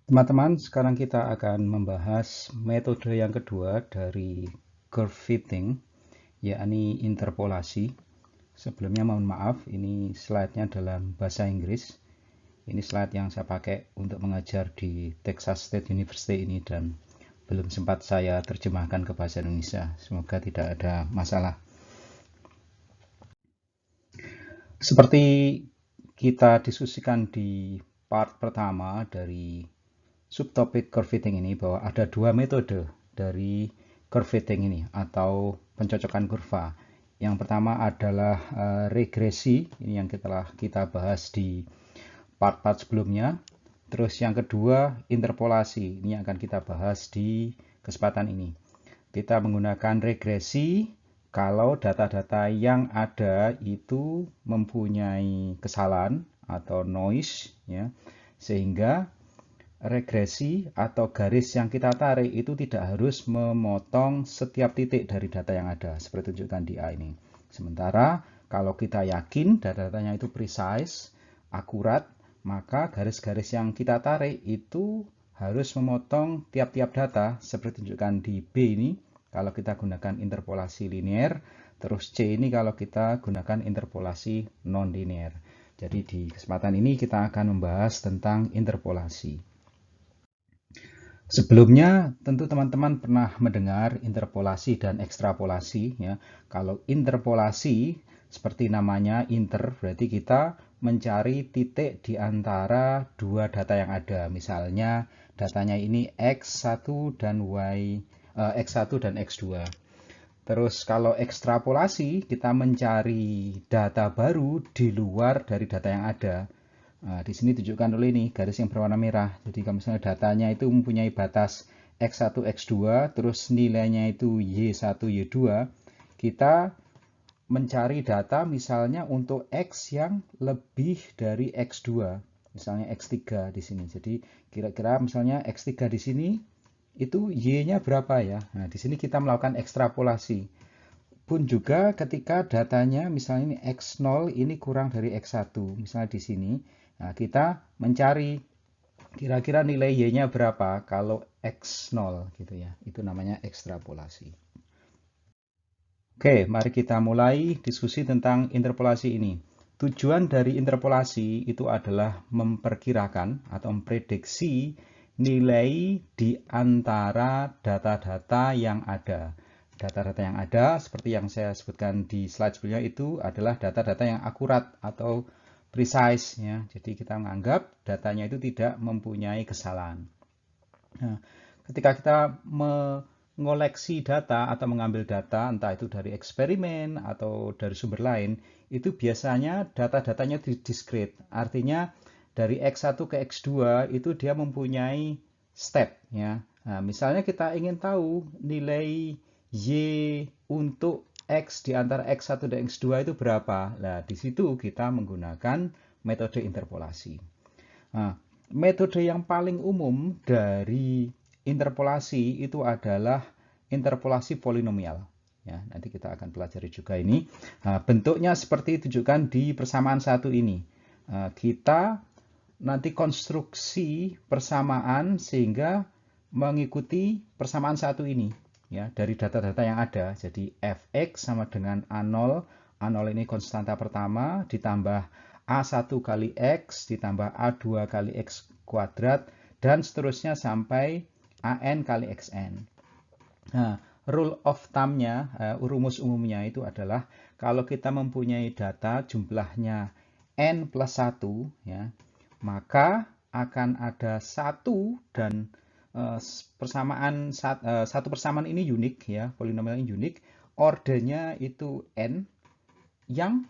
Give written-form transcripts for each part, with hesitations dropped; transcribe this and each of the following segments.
Teman-teman, sekarang kita akan membahas metode yang kedua dari curve fitting, yakni interpolasi. Sebelumnya mohon maaf, ini slide-nya dalam bahasa Inggris. Ini slide yang saya pakai untuk mengajar di Texas State University ini dan belum sempat saya terjemahkan ke bahasa Indonesia. Semoga tidak ada masalah. Seperti kita diskusikan di part pertama dari subtopik curve fitting ini, bahwa ada dua metode dari curve fitting ini atau pencocokan kurva. Yang pertama adalah regresi, ini yang telah kita bahas di part-part sebelumnya. Terus yang kedua interpolasi, ini yang akan kita bahas di kesempatan ini. Kita menggunakan regresi kalau data-data yang ada itu mempunyai kesalahan atau noise, ya, sehingga regresi atau garis yang kita tarik itu tidak harus memotong setiap titik dari data yang ada, seperti tunjukkan di A ini. Sementara kalau kita yakin data-datanya itu precise, akurat, maka garis-garis yang kita tarik itu harus memotong tiap-tiap data, seperti tunjukkan di B ini, kalau kita gunakan interpolasi linear, terus C ini kalau kita gunakan interpolasi non-linear. Jadi di kesempatan ini kita akan membahas tentang interpolasi. Sebelumnya, tentu teman-teman pernah mendengar interpolasi dan ekstrapolasi, ya. Kalau interpolasi, seperti namanya inter, berarti kita mencari titik di antara dua data yang ada. Misalnya, datanya ini X1 dan X1 dan X2. Terus kalau ekstrapolasi, kita mencari data baru di luar dari data yang ada. Nah, di sini tunjukkan dulu ini garis yang berwarna merah. Jadi kalau misalnya datanya itu mempunyai batas X1, X2, terus nilainya itu Y1, Y2, kita mencari data misalnya untuk X yang lebih dari X2, misalnya X3 di sini. Jadi kira-kira misalnya X3 di sini itu Y-nya berapa ya? Nah, di sini kita melakukan ekstrapolasi. Pun juga ketika datanya misalnya ini X0 ini kurang dari X1, misalnya di sini, nah kita mencari kira-kira nilai Y-nya berapa kalau X0 gitu ya. Itu namanya ekstrapolasi. Oke, mari kita mulai diskusi tentang interpolasi ini. Tujuan dari interpolasi itu adalah memperkirakan atau memprediksi nilai di antara data-data yang ada. Data-data yang ada, seperti yang saya sebutkan di slide sebelumnya, itu adalah data-data yang akurat atau precise, ya. Jadi kita menganggap datanya itu tidak mempunyai kesalahan. Nah, ketika kita mengoleksi data atau mengambil data, entah itu dari eksperimen atau dari sumber lain, itu biasanya data-datanya discrete. Artinya dari X1 ke X2 itu dia mempunyai step, ya. Nah, misalnya kita ingin tahu nilai Y untuk X di antara X1 dan X2 itu berapa. Nah, di situ kita menggunakan metode interpolasi. Nah, metode yang paling umum dari interpolasi itu adalah interpolasi polinomial. Ya, nanti kita akan pelajari juga ini. Nah, bentuknya seperti tunjukkan di persamaan satu ini. Kita nanti konstruksi persamaan sehingga mengikuti persamaan satu ini, ya, dari data-data yang ada. Jadi fx sama dengan A0. A0 ini konstanta pertama ditambah A1 kali X ditambah A2 kali X kuadrat dan seterusnya sampai AN kali XN. Nah, rule of thumb-nya, rumus umumnya itu adalah kalau kita mempunyai data jumlahnya N plus 1, ya, maka akan ada satu dan satu persamaan ini unik, ya, polinomial ini unik, ordernya itu N yang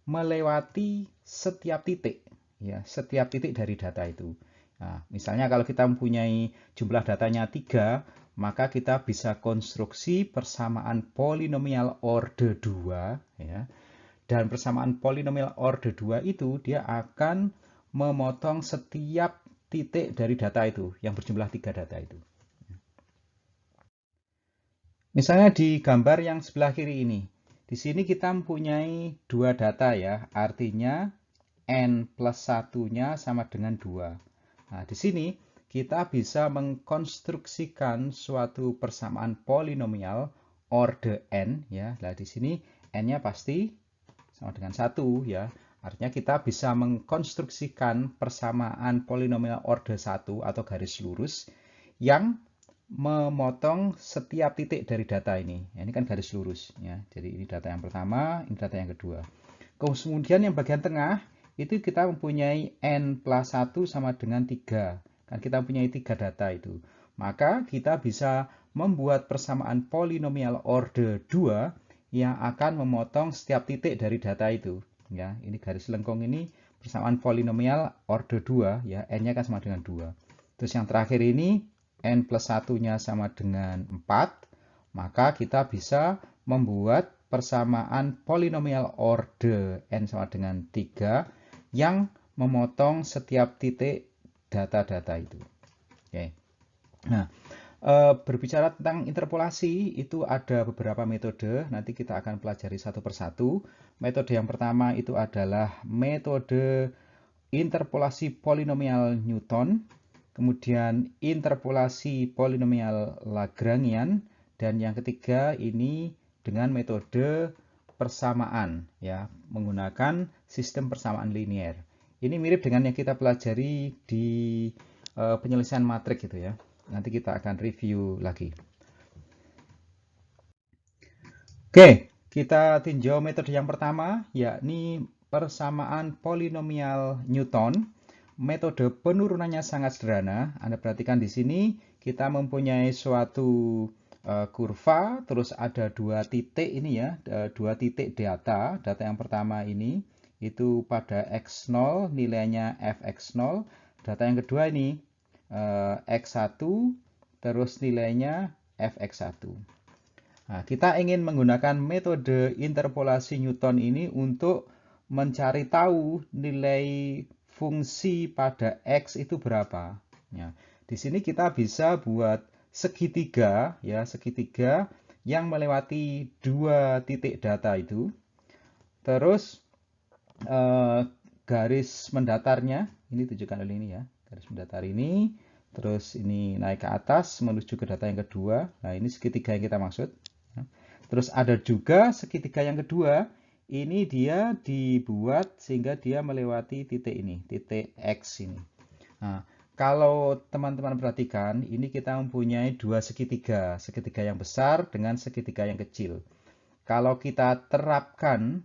melewati setiap titik, ya, setiap titik dari data itu. Nah, misalnya kalau kita mempunyai jumlah datanya 3, maka kita bisa konstruksi persamaan polinomial order 2, ya. Dan persamaan polinomial order 2 itu dia akan memotong setiap titik dari data itu yang berjumlah 3 data itu. Misalnya di gambar yang sebelah kiri ini. Di sini kita mempunyai dua data, ya. Artinya N plus 1-nya sama dengan 2. Nah, di sini kita bisa mengkonstruksikan suatu persamaan polinomial order n ya. Nah, di sini n-nya pasti sama dengan 1 ya. Artinya kita bisa mengkonstruksikan persamaan polinomial order 1 atau garis lurus yang memotong setiap titik dari data ini. Ya, ini kan garis lurus ya. Jadi ini data yang pertama, ini data yang kedua. Kemudian yang bagian tengah itu kita mempunyai n plus 1 sama dengan 3. Kan kita mempunyai 3 data itu. Maka kita bisa membuat persamaan polinomial order 2 yang akan memotong setiap titik dari data itu. Ya, ini garis lengkung ini persamaan polinomial order 2 ya, n-nya kan sama dengan 2. Terus yang terakhir ini n plus 1-nya sama dengan 4, maka kita bisa membuat persamaan polinomial order n sama dengan 3 yang memotong setiap titik data-data itu. Oke. Nah, berbicara tentang interpolasi, itu ada beberapa metode, nanti kita akan pelajari satu persatu. Metode yang pertama itu adalah metode interpolasi polinomial Newton, kemudian interpolasi polinomial Lagrangian, dan yang ketiga ini dengan metode persamaan ya, menggunakan sistem persamaan linear. Ini mirip dengan yang kita pelajari di penyelesaian matrik gitu ya. Nanti kita akan review lagi. Oke, kita tinjau metode yang pertama, yakni persamaan polinomial Newton. Metode penurunannya sangat sederhana. Anda perhatikan di sini kita mempunyai suatu kurva, terus ada dua titik ini ya, dua titik data. Data yang pertama ini itu pada x0 nilainya fx0. Data yang kedua ini x1 terus nilainya fx1. Nah, kita ingin menggunakan metode interpolasi Newton ini untuk mencari tahu nilai fungsi pada X itu berapa. Ya, di sini kita bisa buat segitiga, ya, segitiga yang melewati dua titik data itu. Terus garis mendatarnya, ini tunjukkan oleh ini ya, garis mendatar ini. Terus ini naik ke atas menuju ke data yang kedua. Nah, ini segitiga yang kita maksud. Terus ada juga segitiga yang kedua. Ini dia dibuat sehingga dia melewati titik ini, titik X ini. Nah, kalau teman-teman perhatikan, ini kita mempunyai dua segitiga. Segitiga yang besar dengan segitiga yang kecil. Kalau kita terapkan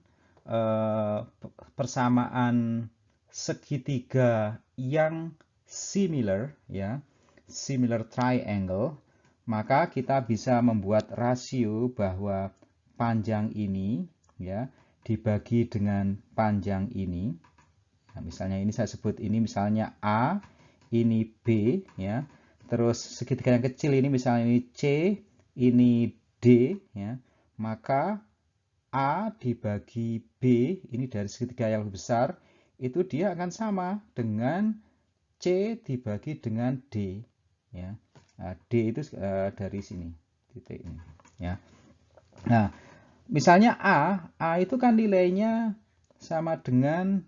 persamaan segitiga yang similar, ya, similar triangle, maka kita bisa membuat rasio bahwa panjang ini, ya, dibagi dengan panjang ini. Nah, misalnya ini saya sebut ini misalnya A, ini B ya. Terus segitiga yang kecil ini misalnya ini C, ini D ya. Maka A dibagi B, ini dari segitiga yang lebih besar, itu dia akan sama dengan C dibagi dengan D ya. Nah, D itu dari sini, titik ini ya. Nah, misalnya A itu kan nilainya sama dengan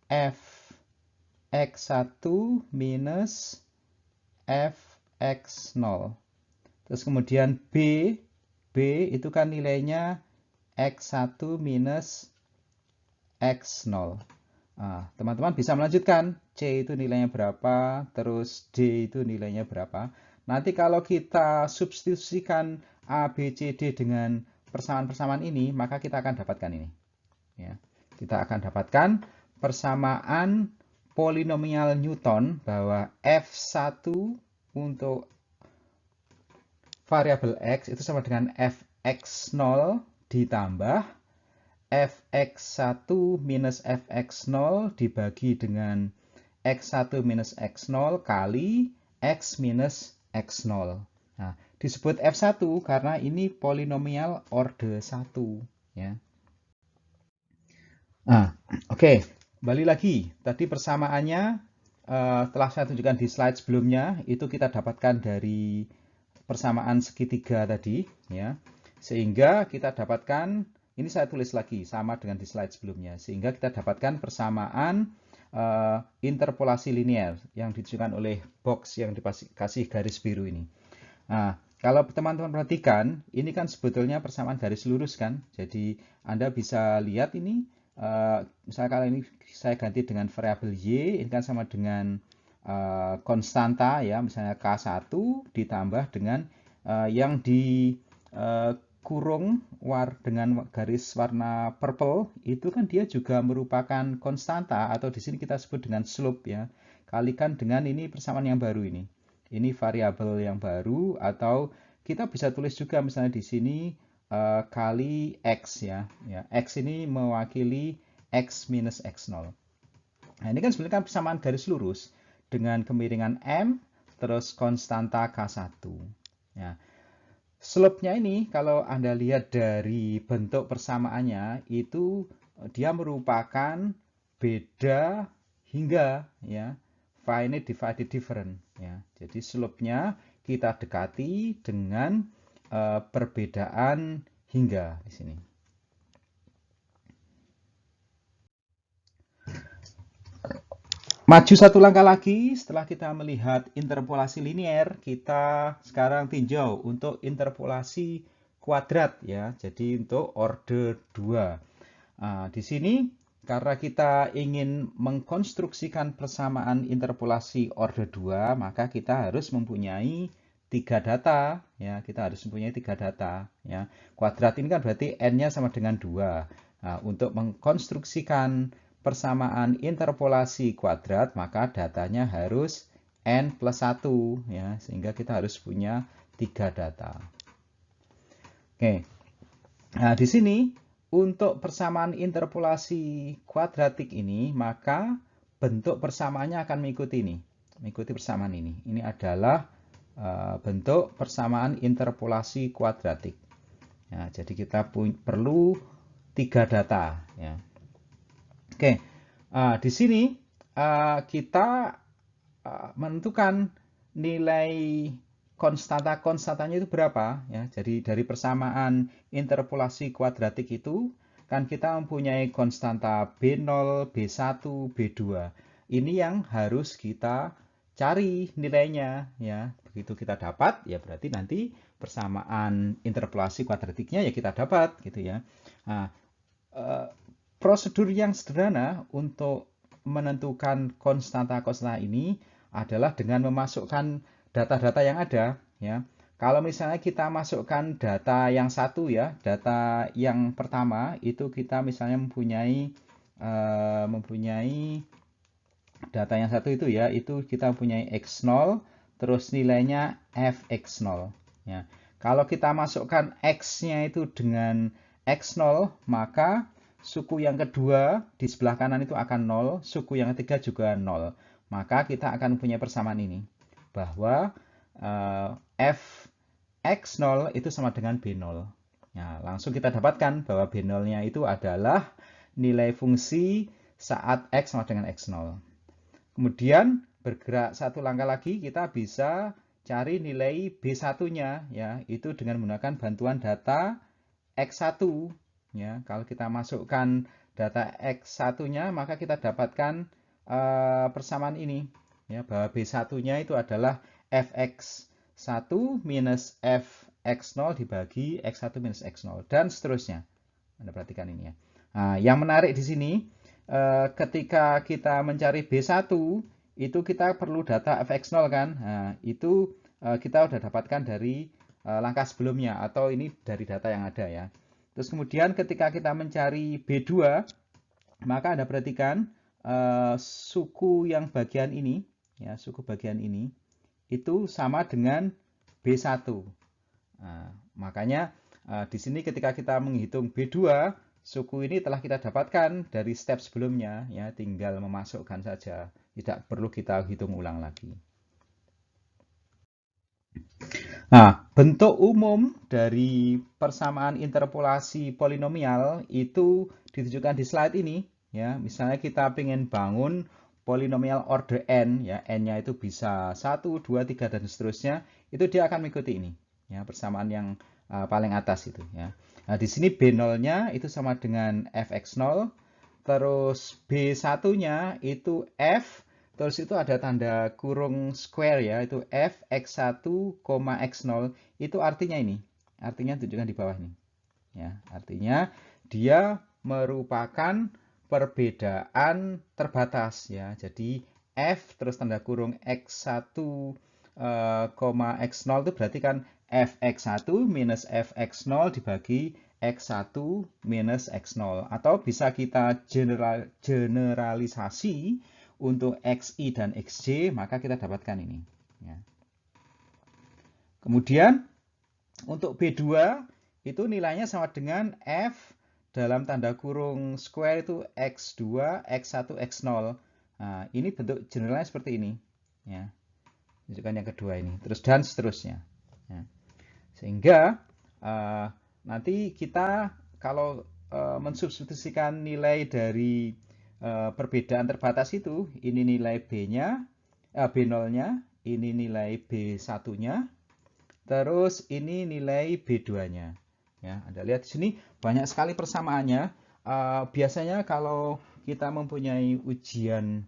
fx1 minus fx0. Terus kemudian B itu kan nilainya x1 minus x0. Nah, teman-teman bisa melanjutkan. C itu nilainya berapa, terus D itu nilainya berapa. Nanti kalau kita substitusikan A, B, C, D dengan persamaan-persamaan ini, maka kita akan dapatkan ini. Ya, kita akan dapatkan persamaan polinomial Newton bahwa f1 untuk variabel x itu sama dengan fx0 ditambah fx1 minus fx0 dibagi dengan x1 minus x0 kali x minus x0. Nah, disebut F1 karena ini polinomial order 1 ya. Nah, oke. Kembali lagi. Tadi persamaannya telah saya tunjukkan di slide sebelumnya, itu kita dapatkan dari persamaan segitiga tadi ya. Sehingga kita dapatkan, ini saya tulis lagi sama dengan di slide sebelumnya, sehingga kita dapatkan persamaan interpolasi linear yang ditunjukkan oleh box yang dikasih garis biru ini. Nah, kalau teman-teman perhatikan, ini kan sebetulnya persamaan garis lurus kan. Jadi Anda bisa lihat ini, misalnya kalau ini saya ganti dengan variabel Y, ini kan sama dengan konstanta ya, misalnya K1 ditambah dengan yang di kurung dengan garis warna purple itu kan dia juga merupakan konstanta atau di sini kita sebut dengan slope ya. Kalikan dengan ini persamaan yang baru ini. Ini variabel yang baru atau kita bisa tulis juga misalnya di sini kali X ya. X ini mewakili X minus X0. Nah, ini kan sebenarnya kan persamaan garis lurus dengan kemiringan M terus konstanta K1. Ya. Slope-nya ini kalau Anda lihat dari bentuk persamaannya itu dia merupakan beda hingga ya finite divided different ya. Jadi slope-nya kita dekati dengan perbedaan hingga di sini. Maju satu langkah lagi, setelah kita melihat interpolasi linear, kita sekarang tinjau untuk interpolasi kuadrat ya. Jadi untuk order 2. Nah, di sini karena kita ingin mengkonstruksikan persamaan interpolasi order 2, maka kita harus mempunyai 3 data ya. Kita harus mempunyai 3 data ya. Kuadrat ini kan berarti n-nya sama dengan 2. Nah, untuk mengkonstruksikan persamaan interpolasi kuadrat, maka datanya harus n plus 1 ya, sehingga kita harus punya 3 data. Oke. Nah, di sini untuk persamaan interpolasi kuadratik ini, maka bentuk persamaannya akan mengikuti ini. Mengikuti persamaan ini. Ini adalah bentuk persamaan interpolasi kuadratik. Ya, jadi kita perlu 3 data ya. Oke, di sini kita menentukan nilai konstantanya itu berapa ya. Jadi dari persamaan interpolasi kuadratik itu kan kita mempunyai konstanta B0, B1, B2. Ini yang harus kita cari nilainya ya. Begitu kita dapat ya berarti nanti persamaan interpolasi kuadratiknya ya kita dapat gitu ya. Nah, prosedur yang sederhana untuk menentukan konstanta-konstanta ini adalah dengan memasukkan data-data yang ada ya. Kalau misalnya kita masukkan data yang satu ya, data yang pertama itu kita misalnya mempunyai data yang satu itu ya, itu kita mempunyai x0 terus nilainya fx0 ya. Kalau kita masukkan x-nya itu dengan x0 maka suku yang kedua di sebelah kanan itu akan 0, suku yang ketiga juga 0. Maka kita akan punya persamaan ini. Bahwa fx0 itu sama dengan b0. Nah, langsung kita dapatkan bahwa b0-nya itu adalah nilai fungsi saat x sama dengan x0. Kemudian bergerak satu langkah lagi kita bisa cari nilai b1-nya ya, itu dengan menggunakan bantuan data x1. Ya, kalau kita masukkan data x1-nya, maka kita dapatkan persamaan ini. Ya, bahwa B1-nya itu adalah fx1 minus fx0 dibagi x1 minus x0, dan seterusnya. Anda perhatikan ini ya. Nah, yang menarik di sini, ketika kita mencari B1, itu kita perlu data fx0 kan. Nah, itu kita sudah dapatkan dari langkah sebelumnya, atau ini dari data yang ada ya. Terus kemudian ketika kita mencari B2, maka Anda perhatikan suku yang bagian ini, ya, suku bagian ini, itu sama dengan B1. Nah, makanya di sini ketika kita menghitung B2, suku ini telah kita dapatkan dari step sebelumnya, ya, tinggal memasukkan saja, tidak perlu kita hitung ulang lagi. Nah, bentuk umum dari persamaan interpolasi polinomial itu ditunjukkan di slide ini. Ya, misalnya kita ingin bangun polinomial order n, ya, n-nya itu bisa 1, 2, 3, dan seterusnya, itu dia akan mengikuti ini. Ya, persamaan yang paling atas itu. Ya. Nah, di sini B0-nya itu sama dengan fx0, terus B1-nya itu F, terus itu ada tanda kurung square ya, itu F X1, X0, itu artinya ini. Artinya tunjukkan di bawah nih. Ya, artinya dia merupakan perbedaan terbatas ya. Jadi F terus tanda kurung X1, X0 itu berarti kan Fx1 minus Fx0 dibagi X1 minus X0. Atau bisa kita generalisasi untuk Xi dan Xj, maka kita dapatkan ini. Ya. Kemudian untuk B2 itu nilainya sama dengan F dalam tanda kurung square itu X2, X1, X0. Nah, ini bentuk generalnya seperti ini. Ya. Tunjukkan yang kedua ini. Terus dan seterusnya. Ya. Sehingga nanti kita kalau mensubstitusikan nilai dari perbedaan terbatas itu, ini nilai B-nya, B0-nya, ini nilai B1-nya, terus ini nilai B2-nya. Ya, Anda lihat di sini banyak sekali persamaannya. Biasanya kalau kita mempunyai ujian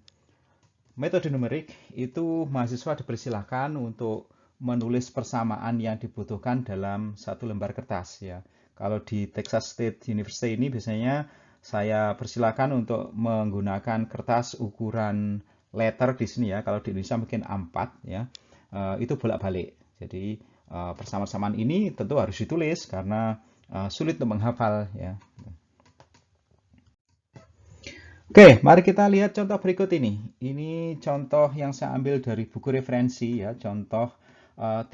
metode numerik, itu mahasiswa dipersilahkan untuk menulis persamaan yang dibutuhkan dalam satu lembar kertas. Ya. Kalau di Texas State University ini biasanya saya persilahkan untuk menggunakan kertas ukuran letter di sini ya. Kalau di Indonesia mungkin A4 ya. Itu bolak-balik. Jadi persamaan-persamaan ini tentu harus ditulis karena sulit untuk menghafal ya. Oke, mari kita lihat contoh berikut ini. Ini contoh yang saya ambil dari buku referensi ya, contoh 3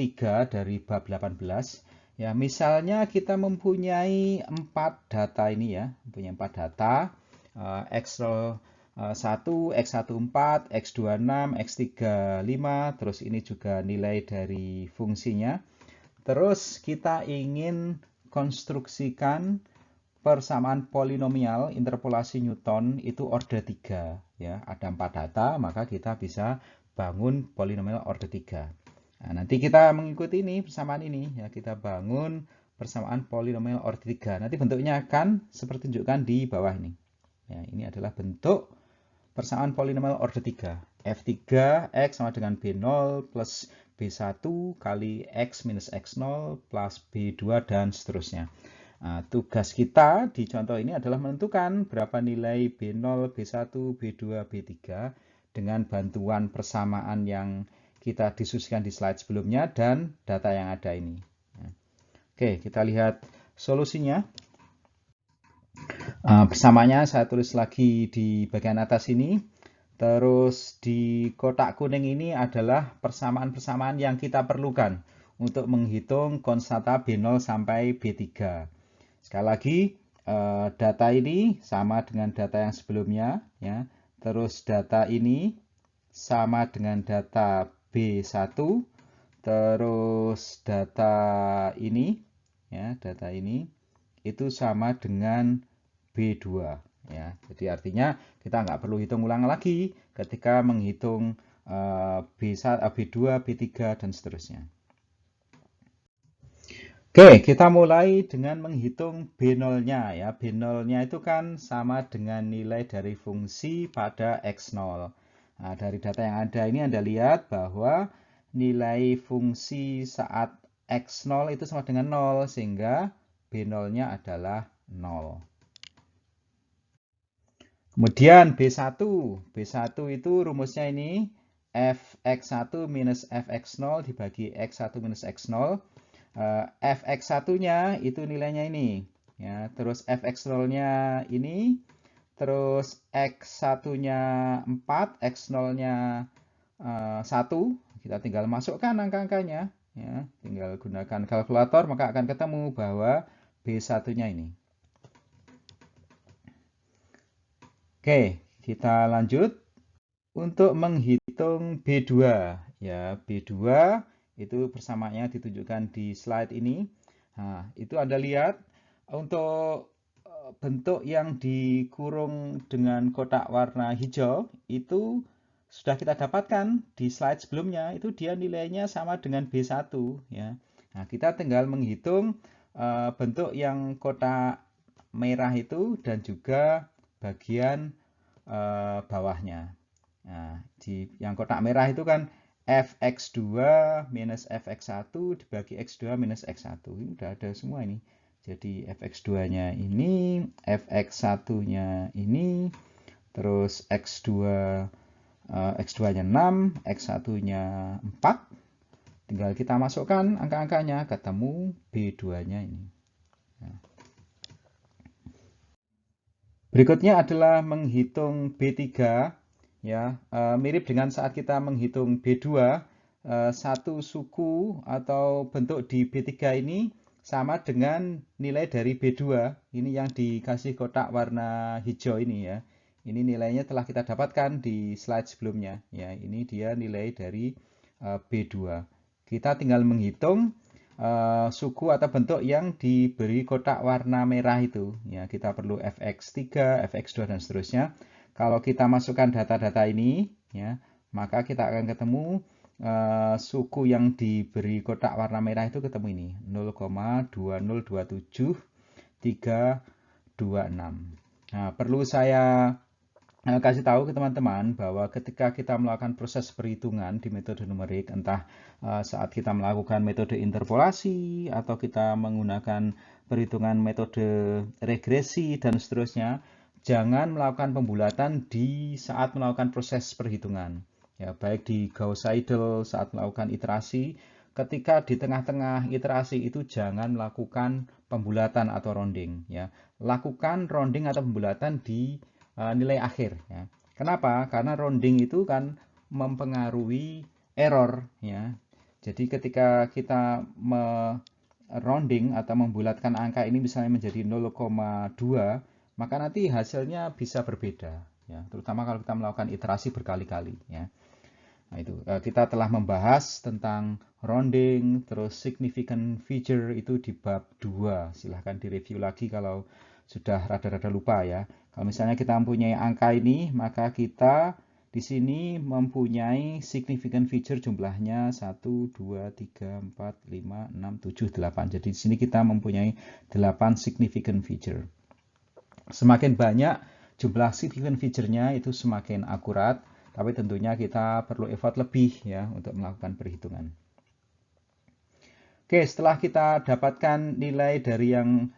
dari bab 18. Ya, misalnya kita mempunyai 4 data ini ya, mempunyai 4 data X1, X14, X26, X35, terus ini juga nilai dari fungsinya. Terus kita ingin konstruksikan persamaan polinomial interpolasi Newton itu order 3 ya. Ada 4 data, maka kita bisa bangun polinomial order 3. Nah, nanti kita mengikuti ini persamaan ini ya, kita bangun persamaan polinomial order 3. Nanti bentuknya akan seperti tunjukkan di bawah ini. Ya, ini adalah bentuk persamaan polinomial order 3. F3 X sama dengan B0 plus B1 kali X minus X0 plus B2 dan seterusnya. Nah, tugas kita di contoh ini adalah menentukan berapa nilai B0, B1, B2, B3 dengan bantuan persamaan yang kita diskusikan di slide sebelumnya dan data yang ada ini. Oke, kita lihat solusinya. Persamaannya saya tulis lagi di bagian atas ini. Terus di kotak kuning ini adalah persamaan-persamaan yang kita perlukan untuk menghitung konstanta B0 sampai B3. Sekali lagi, data ini sama dengan data yang sebelumnya. Ya. Terus data ini sama dengan data B1. Terus data ini, ya, data ini itu sama dengan B2 ya. Jadi artinya kita nggak perlu hitung ulang lagi ketika menghitung B1, B2, B3 dan seterusnya. Oke, kita mulai dengan menghitung B0-nya ya. B0-nya itu kan sama dengan nilai dari fungsi pada X0. Nah, dari data yang ada ini Anda lihat bahwa nilai fungsi saat X0 itu sama dengan 0 sehingga B0-nya adalah 0. Kemudian B1. B1 itu rumusnya ini Fx1 minus Fx0 dibagi X1 minus X0. Fx1-nya itu nilainya ini. Ya, terus Fx0-nya ini. Terus X1-nya 4, X0-nya 1. Kita tinggal masukkan angka-angkanya. Ya, tinggal gunakan kalkulator maka akan ketemu bahwa B1-nya ini. Oke, kita lanjut untuk menghitung B2. Ya, B2 itu persamaannya ditunjukkan di slide ini. Nah, itu Anda lihat untuk bentuk yang dikurung dengan kotak warna hijau itu sudah kita dapatkan di slide sebelumnya. Itu dia nilainya sama dengan B1 ya. Nah, kita tinggal menghitung bentuk yang kotak merah itu dan juga bagian bawahnya. Nah, yang kotak merah itu kan fx2 minus fx1 dibagi x2 minus x1. Ini udah ada semua ini. Jadi fx2-nya ini, fx1-nya ini, terus x2-nya 6, x1-nya 4. Tinggal kita masukkan angka-angkanya, ketemu B2-nya ini. Nah. Berikutnya adalah menghitung B3. Ya, mirip dengan saat kita menghitung B2, satu suku atau bentuk di B3 ini sama dengan nilai dari B2. Ini yang dikasih kotak warna hijau ini ya. Ini nilainya telah kita dapatkan di slide sebelumnya. Ya, ini dia nilai dari B2. Kita tinggal menghitung suku atau bentuk yang diberi kotak warna merah itu. Ya, kita perlu fx3, fx2 dan seterusnya. Kalau kita masukkan data-data ini, ya, maka kita akan ketemu suku yang diberi kotak warna merah itu ketemu ini 0,2027326. Nah, perlu saya kasih tahu ke teman-teman bahwa ketika kita melakukan proses perhitungan di metode numerik, entah saat kita melakukan metode interpolasi atau kita menggunakan perhitungan metode regresi dan seterusnya, jangan melakukan pembulatan di saat melakukan proses perhitungan. Ya, baik di Gauss-Seidel saat melakukan iterasi, ketika di tengah-tengah iterasi itu jangan melakukan pembulatan atau rounding. Ya, lakukan rounding atau pembulatan di nilai akhir. Ya. Kenapa? Karena rounding itu kan mempengaruhi error. Ya. Jadi ketika kita rounding atau membulatkan angka ini misalnya menjadi 0,2, maka nanti hasilnya bisa berbeda, ya, terutama kalau kita melakukan iterasi berkali-kali. Ya. Nah, itu kita telah membahas tentang rounding, terus significant feature itu di bab 2. Silahkan direview lagi kalau sudah rada-rada lupa ya. Kalau misalnya kita mempunyai angka ini, maka kita di sini mempunyai significant feature jumlahnya 1, 2, 3, 4, 5, 6, 7, 8. Jadi di sini kita mempunyai 8 significant feature. Semakin banyak jumlah significant feature-nya itu semakin akurat, tapi tentunya kita perlu effort lebih ya untuk melakukan perhitungan. Oke, setelah kita dapatkan nilai dari yang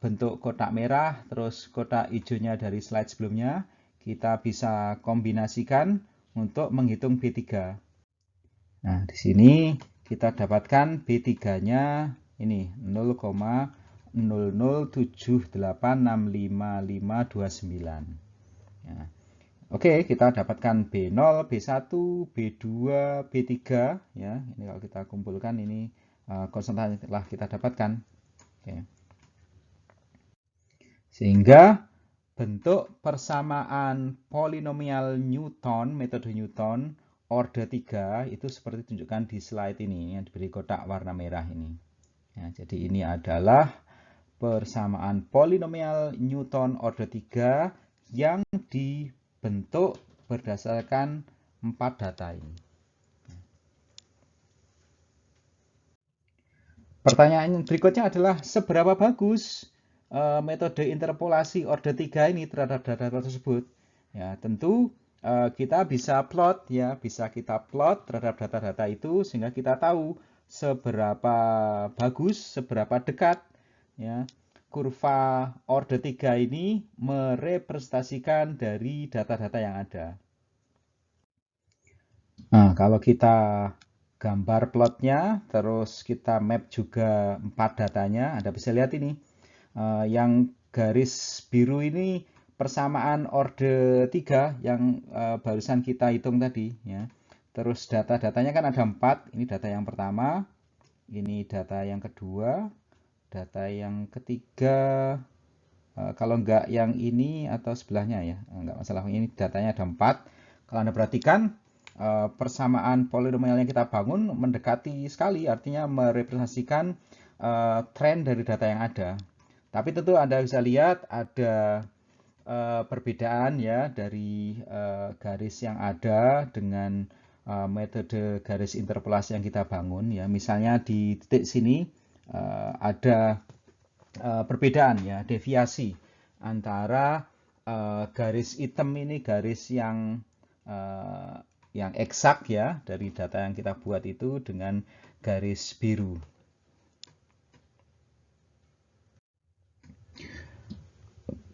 bentuk kotak merah, terus kotak hijaunya dari slide sebelumnya, kita bisa kombinasikan untuk menghitung B3. Nah, di sini kita dapatkan B3-nya ini 0,0078655529. Ya. Oke, kita dapatkan B0, B1, B2, B3 ya. Ini kalau kita kumpulkan ini konstantan yang telah kita dapatkan. Oke. Sehingga bentuk persamaan polinomial Newton, metode Newton, order 3 itu seperti ditunjukkan di slide ini yang diberi kotak warna merah ini. Ya, jadi ini adalah persamaan polinomial Newton order 3 yang dibentuk berdasarkan 4 data ini. Pertanyaan berikutnya adalah seberapa bagus metode interpolasi order 3 ini terhadap data tersebut. Ya, tentu kita bisa plot ya, bisa kita plot terhadap data-data itu sehingga kita tahu seberapa bagus, seberapa dekat ya kurva order 3 ini merepresentasikan dari data-data yang ada. Nah, kalau kita gambar plotnya, terus kita map juga 4 datanya, Anda bisa lihat ini. Yang garis biru ini persamaan order 3 yang barusan kita hitung tadi ya. Terus data-datanya kan ada 4. Ini data yang pertama, ini data yang kedua, data yang ketiga, kalau enggak yang ini atau sebelahnya ya, enggak masalah, ini datanya ada 4. Kalau Anda perhatikan persamaan polinomial yang kita bangun mendekati sekali, artinya merepresentasikan tren dari data yang ada. Tapi tentu Anda bisa lihat ada perbedaan ya dari garis yang ada dengan metode garis interpolasi yang kita bangun ya. Misalnya di titik sini ada perbedaan ya, deviasi antara garis hitam ini garis yang eksak ya dari data yang kita buat itu dengan garis biru.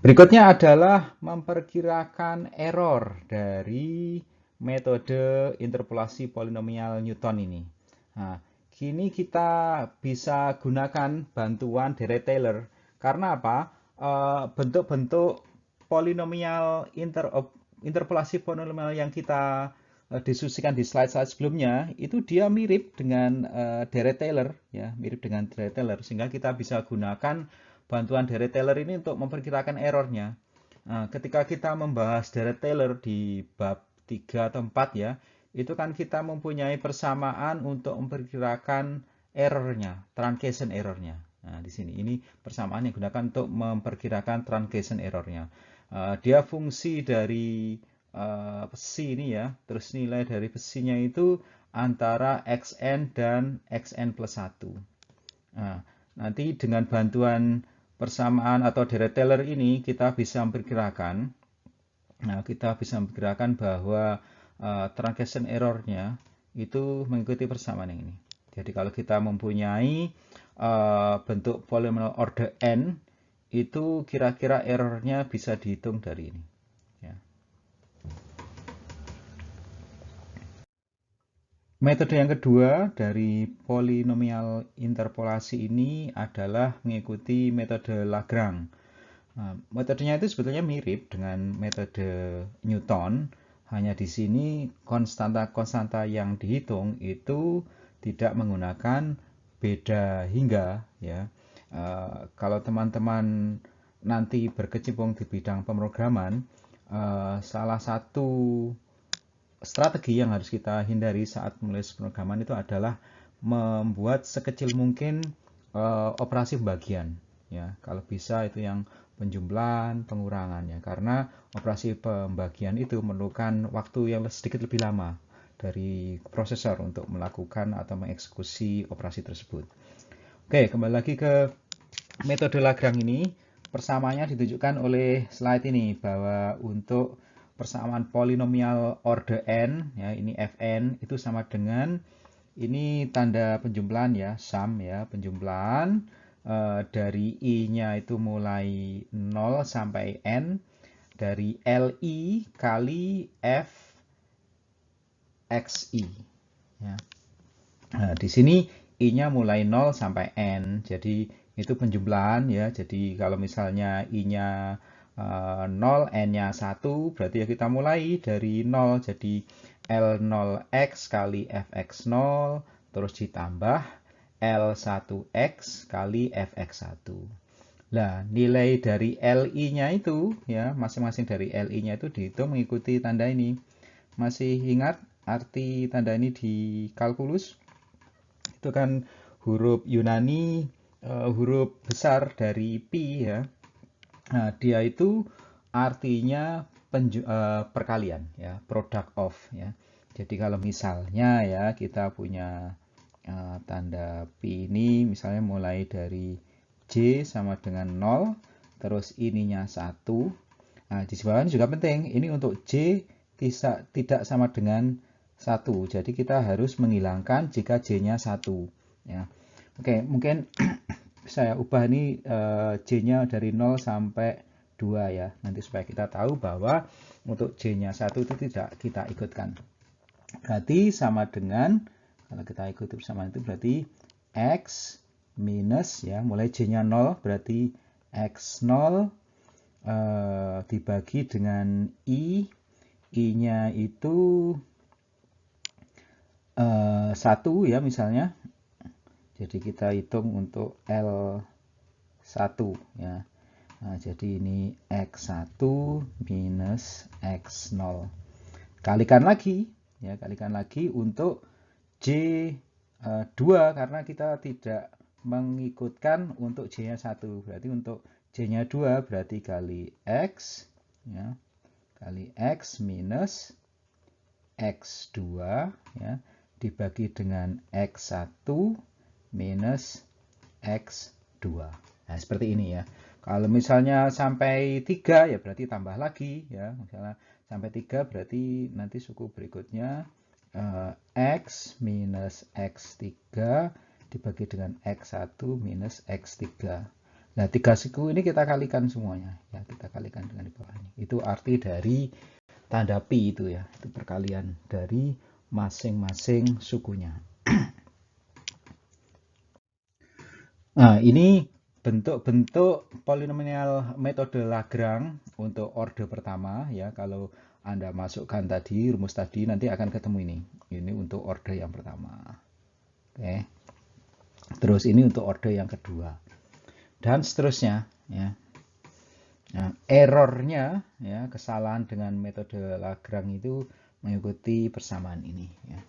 Berikutnya adalah memperkirakan error dari metode interpolasi polinomial Newton ini. Nah, kini kita bisa gunakan bantuan Dirac-Taylor. Karena apa? Bentuk-bentuk polinomial interpolasi polinomial yang kita diskusikan di slide-slide sebelumnya itu dia mirip dengan Dirac-Taylor ya, mirip dengan Dirac-Taylor sehingga kita bisa gunakan bantuan Dirac-Taylor ini untuk memperkirakan errornya. Nah, ketika kita membahas Dirac-Taylor di bab 3 atau 4 ya, itu kan kita mempunyai persamaan untuk memperkirakan errornya, truncation errornya. Nah, di sini ini persamaan yang digunakan untuk memperkirakan truncation errornya. Dia fungsi dari besi ini ya, terus nilai dari besinya itu antara xn dan xn plus 1. Nah, nanti dengan bantuan persamaan atau Dirac-Taylor ini kita bisa memperkirakan bahwa truncation errornya itu mengikuti persamaan yang ini. Jadi kalau kita mempunyai bentuk polinomial order n, itu kira-kira errornya bisa dihitung dari ini. Ya. Metode yang kedua dari polinomial interpolasi ini adalah mengikuti metode Lagrange. Nah, metodenya itu sebetulnya mirip dengan metode Newton, hanya di sini konstanta-konstanta yang dihitung itu tidak menggunakan beda hingga ya. Kalau teman-teman nanti berkecimpung di bidang pemrograman, salah satu strategi yang harus kita hindari saat menulis pemrograman itu adalah membuat sekecil mungkin operasi pembagian ya. Kalau bisa itu yang penjumlahan, pengurangan ya, karena operasi pembagian itu memerlukan waktu yang sedikit lebih lama dari prosesor untuk melakukan atau mengeksekusi operasi tersebut. Oke, kembali lagi ke metode Lagrange ini. Persamaannya ditunjukkan oleh slide ini bahwa untuk persamaan polinomial order n ya, ini fn itu sama dengan ini tanda penjumlahan ya, sum ya, penjumlahan dari i-nya itu mulai 0 sampai n dari li kali f xi ya. Nah, di sini i-nya mulai 0 sampai n. Jadi itu penjumlahan ya. Jadi kalau misalnya i-nya 0, n-nya 1, berarti ya kita mulai dari 0. Jadi L0x kali fx0 terus ditambah L1x kali fx1. Nah, nilai dari LI-nya itu ya, masing-masing dari LI-nya itu dihitung mengikuti tanda ini. Masih ingat arti tanda ini di kalkulus? Itu kan huruf Yunani, huruf besar dari pi ya. Nah, dia itu artinya perkalian ya, product of ya. Jadi kalau misalnya ya kita punya tanda pi ini misalnya mulai dari J sama dengan 0, terus ininya 1. Nah, di sebelah ini juga penting, ini untuk J tidak sama dengan 1. Jadi kita harus menghilangkan jika J-nya 1 ya. Oke, mungkin saya ubah ini J-nya dari 0 sampai 2 ya. Nanti supaya kita tahu bahwa untuk J-nya 1 itu tidak kita ikutkan. Berarti sama dengan, kalau kita ikuti persamaan itu berarti X minus ya, mulai J-nya 0 berarti X0 dibagi dengan I-nya itu 1 ya misalnya. Jadi kita hitung untuk L1 ya. Nah, jadi ini X1 minus X0. Kalikan lagi ya, kalikan lagi untuk J2 karena kita tidak mengikutkan untuk J-nya 1. Berarti untuk J-nya 2 berarti kali X ya. Kali X minus X2 ya dibagi dengan X1 minus X2. Nah, seperti ini ya. Kalau misalnya sampai 3 ya berarti tambah lagi ya. Misalnya sampai 3 berarti nanti suku berikutnya X minus X3 dibagi dengan X1 minus X3. Nah, 3 suku ini kita kalikan semuanya ya, kita kalikan dengan di bawah ini. Itu arti dari tanda pi itu ya, itu perkalian dari masing-masing sukunya. Nah, ini bentuk-bentuk polinomial metode Lagrange untuk orde pertama ya. Kalau Anda masukkan tadi rumus tadi nanti akan ketemu ini. Ini untuk orde yang pertama. Oke. Terus ini untuk orde yang kedua. Dan seterusnya ya. Nah, errornya ya, kesalahan dengan metode Lagrange itu mengikuti persamaan ini ya.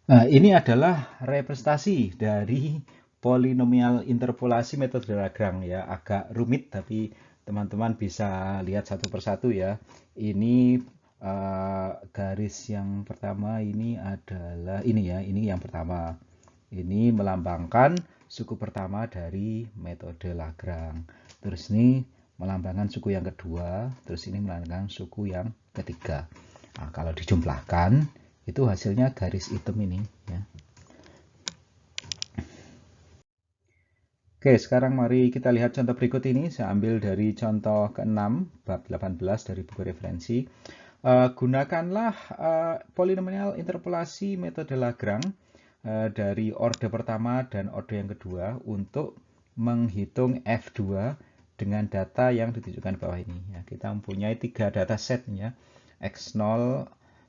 Nah, ini adalah representasi dari polinomial interpolasi metode Lagrange ya. Agak rumit tapi teman-teman bisa lihat satu persatu ya. Ini garis yang pertama ini adalah ini ya, ini yang pertama. Ini melambangkan suku pertama dari metode Lagrange. Terus ini melambangkan suku yang kedua, terus ini melambangkan suku yang ketiga. Nah, kalau dijumlahkan itu hasilnya garis hitam ini ya. Oke, sekarang mari kita lihat contoh berikut ini. Saya ambil dari contoh ke-6 bab 18 dari buku referensi. Gunakanlah polinomial interpolasi metode Lagrange dari orde pertama dan orde yang kedua untuk menghitung F2 dengan data yang ditunjukkan di bawah ini ya. Kita mempunyai 3 data set ya. X0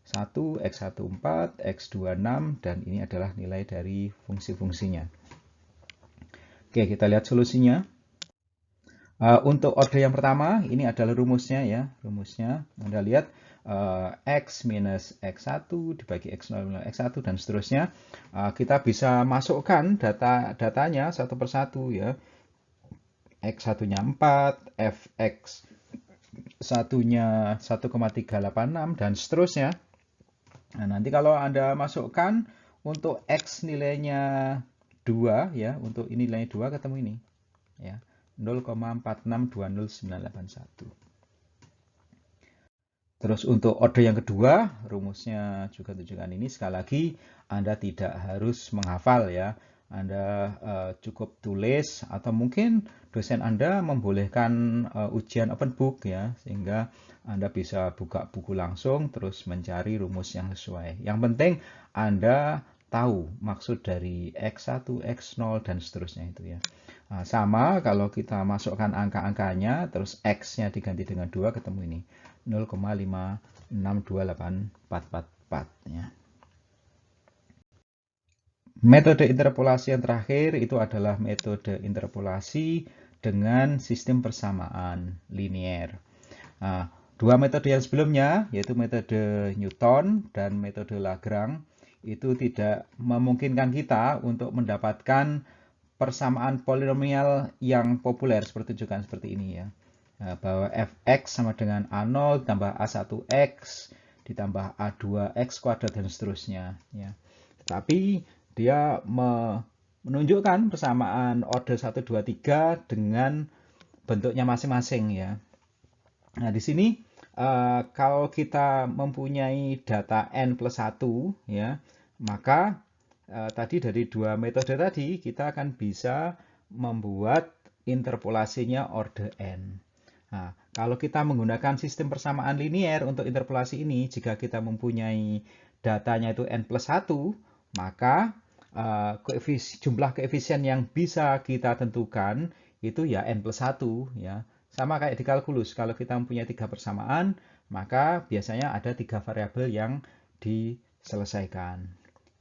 1, X14, X26, dan ini adalah nilai dari fungsi-fungsinya. Oke, kita lihat solusinya. Untuk orde yang pertama, ini adalah rumusnya ya. Rumusnya, Anda lihat X minus X1 dibagi X0 minus X1 dan seterusnya. Kita bisa masukkan datanya satu persatu ya. X1-nya 4, Fx satunya 1,386 dan seterusnya. Nah, nanti kalau Anda masukkan untuk X nilainya 2 ya, untuk ini nilainya 2 ketemu ini ya. 0,4620981. Terus untuk orde yang kedua, rumusnya juga tunjukkan ini. Sekali lagi, Anda tidak harus menghafal ya. Anda cukup tulis atau mungkin dosen Anda membolehkan ujian open book ya, sehingga Anda bisa buka buku langsung terus mencari rumus yang sesuai. Yang penting Anda tahu maksud dari X1, X0 dan seterusnya itu ya. Nah, sama kalau kita masukkan angka-angkanya terus X-nya diganti dengan 2 ketemu ini 0,5628444 ya. Metode interpolasi yang terakhir itu adalah metode interpolasi dengan sistem persamaan linier. Nah, dua metode yang sebelumnya, yaitu metode Newton dan metode Lagrange, itu tidak memungkinkan kita untuk mendapatkan persamaan polinomial yang populer seperti tunjukkan seperti ini ya. Nah, bahwa fx sama dengan A0 ditambah A1x ditambah A2x kuadrat dan seterusnya ya. Tetapi dia menunjukkan persamaan order 1, 2, 3 dengan bentuknya masing-masing ya. Nah, di sini kalau kita mempunyai data n plus 1 ya, maka tadi dari dua metode tadi kita akan bisa membuat interpolasinya order n. Nah, kalau kita menggunakan sistem persamaan linier untuk interpolasi ini, jika kita mempunyai datanya itu n plus 1, maka jumlah koefisien yang bisa kita tentukan itu ya n plus 1 ya. Sama kayak di kalkulus, kalau kita mempunyai 3 persamaan, maka biasanya ada 3 variabel yang diselesaikan.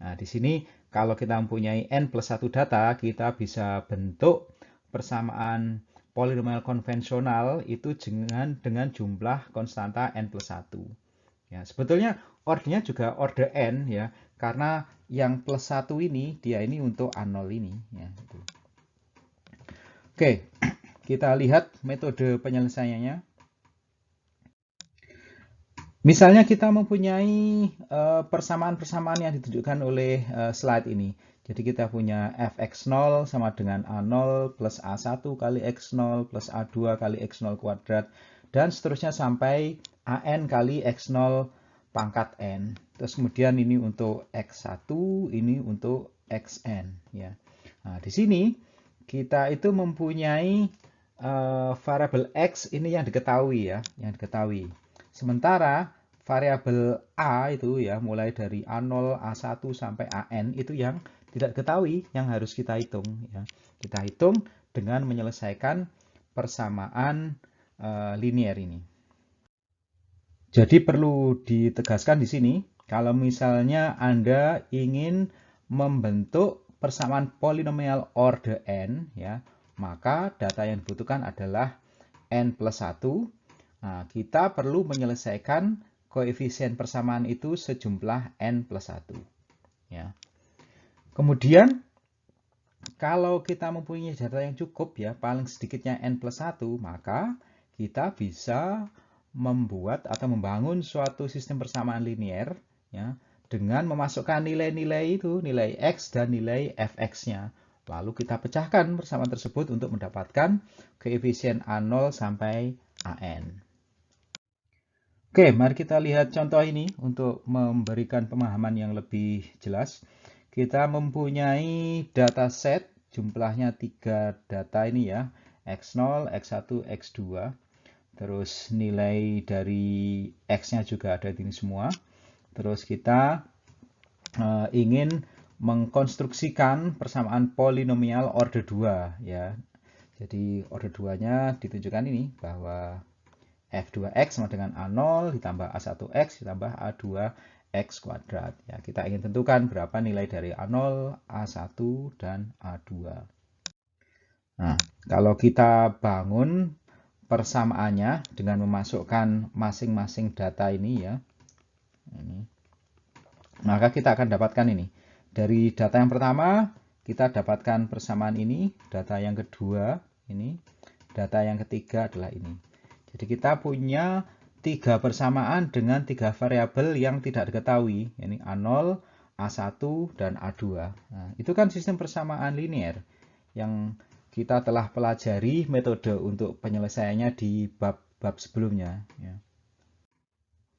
Nah, di sini kalau kita mempunyai n plus 1 data, kita bisa bentuk persamaan polinomial konvensional itu dengan jumlah konstanta n plus 1. Ya, sebetulnya ordernya juga order n ya, karena yang plus 1 ini dia ini untuk A0 ini ya. Oke, kita lihat metode penyelesaiannya. Misalnya kita mempunyai persamaan-persamaan yang ditunjukkan oleh slide ini. Jadi kita punya fx0 sama dengan A0 plus A1 kali x0 plus A2 kali x0 kuadrat, dan seterusnya sampai AN kali x0 pangkat n. Terus kemudian ini untuk x1, ini untuk xn. Ya. Nah, di sini kita itu mempunyai variabel x ini yang diketahui ya, yang diketahui. Sementara variabel a itu ya mulai dari A0, A1 sampai AN itu yang tidak diketahui, yang harus kita hitung ya. Kita hitung dengan menyelesaikan persamaan linear ini. Jadi perlu ditegaskan di sini, kalau misalnya Anda ingin membentuk persamaan polinomial order n, ya, maka data yang dibutuhkan adalah n plus 1. Nah, kita perlu menyelesaikan koefisien persamaan itu sejumlah n plus 1. Ya. Kemudian, kalau kita mempunyai data yang cukup, ya, paling sedikitnya n plus 1, maka kita bisa membuat atau membangun suatu sistem persamaan linear ya, dengan memasukkan nilai-nilai itu, nilai x dan nilai fx-nya. Lalu kita pecahkan persamaan tersebut untuk mendapatkan koefisien A0 sampai AN. Oke, mari kita lihat contoh ini untuk memberikan pemahaman yang lebih jelas. Kita mempunyai dataset, jumlahnya 3 data ini ya, x0, x1, x2. Terus nilai dari x-nya juga ada di sini semua. Terus kita ingin mengkonstruksikan persamaan polinomial order 2 ya. Jadi order 2-nya ditunjukkan ini bahwa f2x sama dengan A0 ditambah A1x ditambah A2x kuadrat. Ya, kita ingin tentukan berapa nilai dari A0, A1 dan A2. Nah, kalau kita bangun persamaannya dengan memasukkan masing-masing data ini ya. Maka kita akan dapatkan ini. Dari data yang pertama, kita dapatkan persamaan ini. Data yang kedua, ini. Data yang ketiga adalah ini. Jadi kita punya 3 persamaan dengan 3 variabel yang tidak diketahui. Ini A0, A1, dan A2. Nah, itu kan sistem persamaan linear yang kita telah pelajari metode untuk penyelesaiannya di bab-bab sebelumnya. Ya.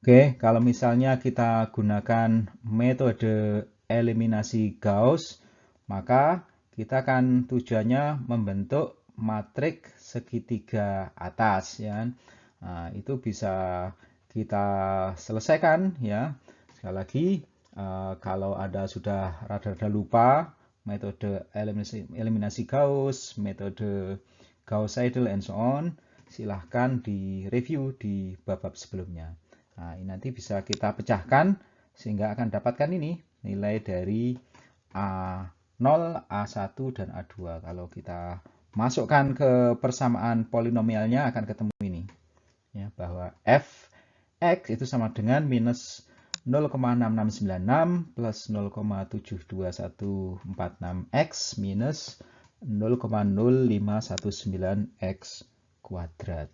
Oke, kalau misalnya kita gunakan metode eliminasi Gauss, maka kita akan tujuannya membentuk matriks segitiga atas. Ya. Nah, itu bisa kita selesaikan. Ya. Sekali lagi, kalau Anda sudah rada-rada lupa, metode eliminasi Gauss, metode Gauss-Seidel, and so on, silahkan di-review di bab-bab sebelumnya. Nah, ini nanti bisa kita pecahkan sehingga akan dapatkan ini, nilai dari A0, A1, dan A2. Kalau kita masukkan ke persamaan polinomialnya akan ketemu ini. Ya, bahwa fx itu sama dengan minus 0,6696 plus 0,72146x minus 0,0519x kuadrat.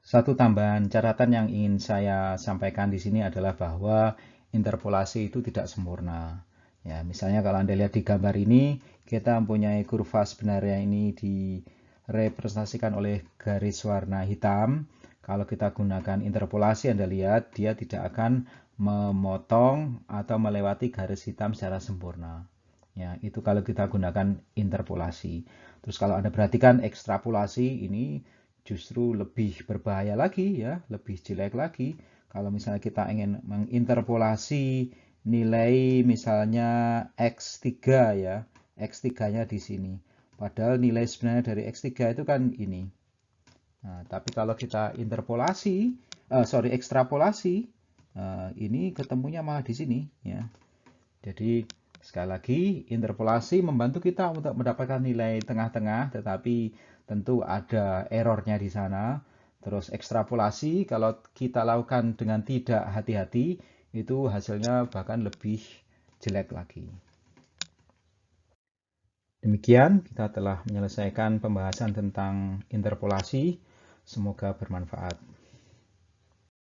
Satu tambahan catatan yang ingin saya sampaikan di sini adalah bahwa interpolasi itu tidak sempurna. Ya, misalnya kalau Anda lihat di gambar ini, kita mempunyai kurva sebenarnya ini direpresentasikan oleh garis warna hitam. Kalau kita gunakan interpolasi, Anda lihat dia tidak akan memotong atau melewati garis hitam secara sempurna. Ya, itu kalau kita gunakan interpolasi. Terus kalau Anda perhatikan ekstrapolasi ini justru lebih berbahaya lagi ya, lebih jelek lagi. Kalau misalnya kita ingin menginterpolasi nilai misalnya x3 ya, x3-nya di sini. Padahal nilai sebenarnya dari x3 itu kan ini. Nah, tapi kalau kita ekstrapolasi, ini ketemunya malah di sini ya. Jadi sekali lagi interpolasi membantu kita untuk mendapatkan nilai tengah-tengah, tetapi tentu ada errornya di sana. Terus ekstrapolasi kalau kita lakukan dengan tidak hati-hati, itu hasilnya bahkan lebih jelek lagi. Demikian kita telah menyelesaikan pembahasan tentang interpolasi. Semoga bermanfaat.